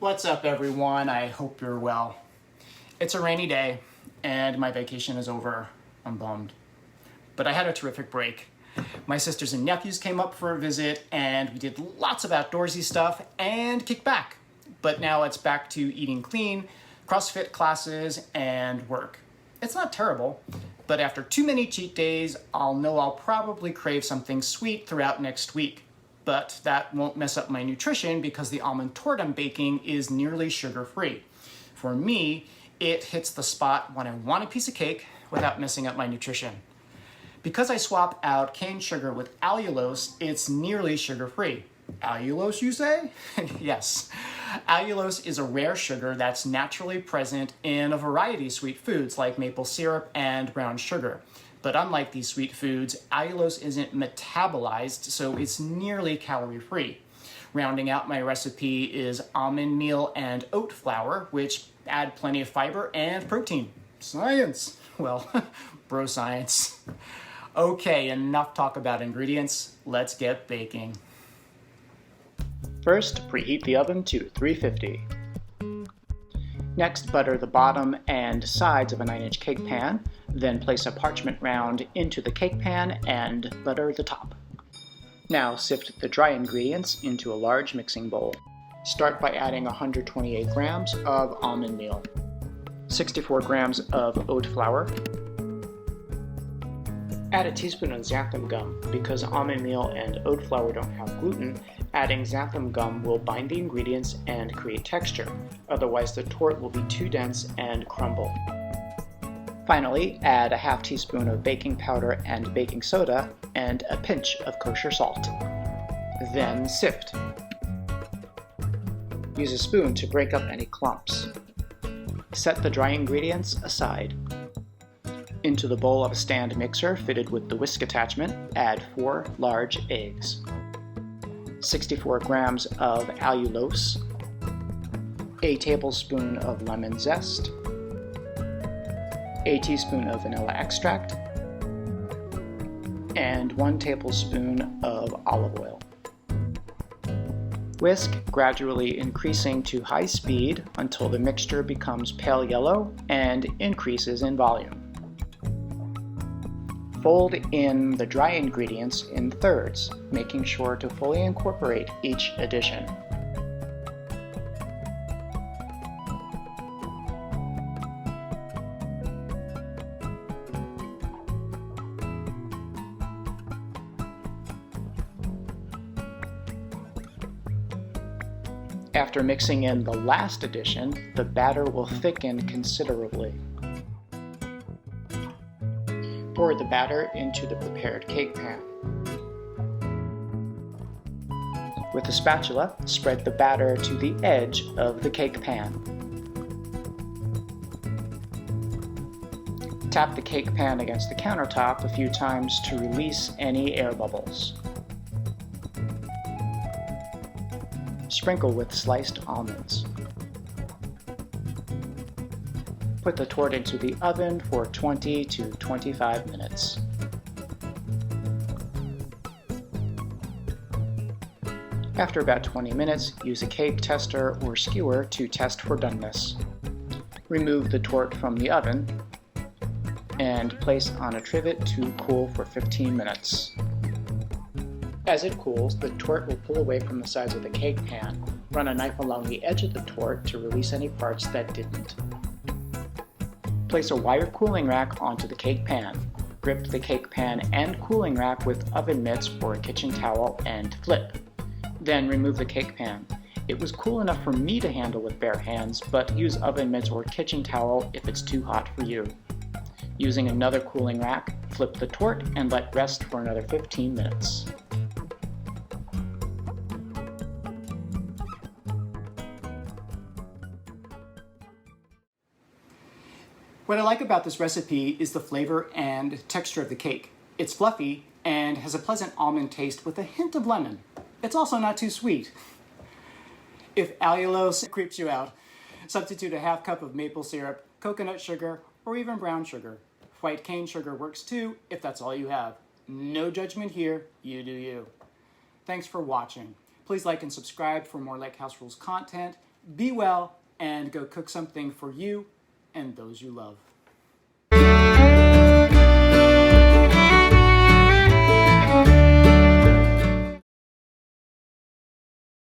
What's up, everyone? I hope you're well. It's a rainy day and my vacation is over. I'm bummed. But I had a terrific break. My sisters and nephews came up for a visit and we did lots of outdoorsy stuff and kicked back. But now it's back to eating clean, CrossFit classes, and work. It's not terrible, but after too many cheat days, I'll probably crave something sweet throughout next week. But that won't mess up my nutrition because the almond torte I'm baking is nearly sugar-free. For me, it hits the spot when I want a piece of cake without messing up my nutrition. Because I swap out cane sugar with allulose, it's nearly sugar-free. Allulose, you say? Yes. Allulose is a rare sugar that's naturally present in a variety of sweet foods like maple syrup and brown sugar. But unlike these sweet foods, allulose isn't metabolized, so it's nearly calorie-free. Rounding out my recipe is almond meal and oat flour, which add plenty of fiber and protein. Science! Well, bro science. Okay, enough talk about ingredients. Let's get baking. First, preheat the oven to 350. Next, butter the bottom and sides of a 9-inch cake pan, then place a parchment round into the cake pan and butter the top. Now sift the dry ingredients into a large mixing bowl. Start by adding 128 grams of almond meal, 64 grams of oat flour. Add a teaspoon of xanthan gum. Because almond meal and oat flour don't have gluten, adding xanthan gum will bind the ingredients and create texture. Otherwise, the torte will be too dense and crumble. Finally, add a half teaspoon of baking powder and baking soda and a pinch of kosher salt. Then sift. Use a spoon to break up any clumps. Set the dry ingredients aside. Into the bowl of a stand mixer fitted with the whisk attachment, add 4 large eggs, 64 grams of allulose, a tablespoon of lemon zest, a teaspoon of vanilla extract, and 1 tablespoon of olive oil. Whisk, gradually increasing to high speed until the mixture becomes pale yellow and increases in volume. Fold in the dry ingredients in thirds, making sure to fully incorporate each addition. After mixing in the last addition, the batter will thicken considerably. Pour the batter into the prepared cake pan. With a spatula, spread the batter to the edge of the cake pan. Tap the cake pan against the countertop a few times to release any air bubbles. Sprinkle with sliced almonds. Put the torte into the oven for 20 to 25 minutes. After about 20 minutes, use a cake tester or skewer to test for doneness. Remove the torte from the oven and place on a trivet to cool for 15 minutes. As it cools, the torte will pull away from the sides of the cake pan. Run a knife along the edge of the torte to release any parts that didn't. Place a wire cooling rack onto the cake pan. Grip the cake pan and cooling rack with oven mitts or a kitchen towel and flip. Then remove the cake pan. It was cool enough for me to handle with bare hands, but use oven mitts or kitchen towel if it's too hot for you. Using another cooling rack, flip the torte and let rest for another 15 minutes. What I like about this recipe is the flavor and texture of the cake. It's fluffy and has a pleasant almond taste with a hint of lemon. It's also not too sweet. If allulose creeps you out, substitute a half cup of maple syrup, coconut sugar, or even brown sugar. White cane sugar works too if that's all you have. No judgment here, you do you. Thanks for watching. Please like and subscribe for more Lake House Rules content, be well, and go cook something for you and those you love.